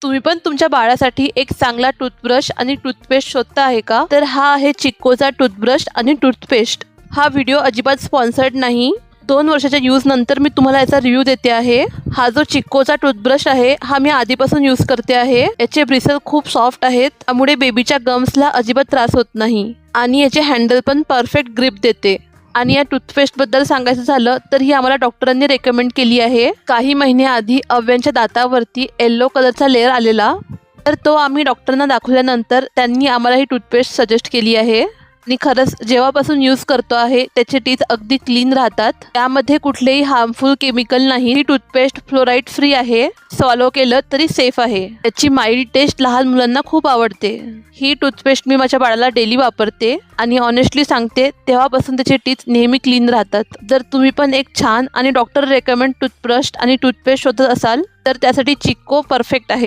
तुम्ही पण तुमच्या बाळासाठी एक चांगला टूथब्रश आणि टूथपेस्ट शोधता आहे का? तर हा आहे चिक्कोचा टूथब्रश आणि टूथपेस्ट. हा व्हिडिओ अजिबात स्पॉन्सर्ड नाही. 2 वर्षाच्या यूज नंतर मी तुम्हाला याचा रिव्ह्यू देते आहे. हा जो चिक्कोचा टूथब्रश आहे हा मी आधीपासून यूज करते आहे. याचे ब्रिसल खूप सॉफ्ट आहेत, त्यामुळे बेबीच्या गम्सला अजिबात त्रास होत नाही आणि याचे हँडल पण परफेक्ट ग्रिप देते. आणि या टूथपेस्टबद्दल सांगायचं झालं तर ही आम्हाला डॉक्टरांनी रेकमेंड केली आहे. काही महिन्याआधी अव्यांच्या दातावरती येलो कलरचा लेअर आलेला, तर तो आम्ही डॉक्टरांना दाखवल्यानंतर त्यांनी आम्हाला ही टूथपेस्ट सजेस्ट केली आहे. आणि खरंच जेव्हापासून यूज करतो आहे त्याचे टीथ अगदी क्लीन राहतात. त्यामध्ये कुठलेही हार्मफुल केमिकल नाही. ही टूथपेस्ट फ्लोराईड फ्री आहे. स्वॉलो केलं तरी सेफ आहे. त्याची माइल्ड टेस्ट लहान मुलांना खूप आवडते. ही टूथपेस्ट मी माझ्या बाळाला डेली वापरते आणि ऑनेस्टली सांगते तेव्हापासून त्याचे टीथ नेहमी क्लीन राहतात. जर तुम्ही पण एक छान आणि डॉक्टर रेकमेंड टूथब्रश आणि टूथपेस्ट शोधत असाल तर त्यासाठी चिक्को परफेक्ट आहे.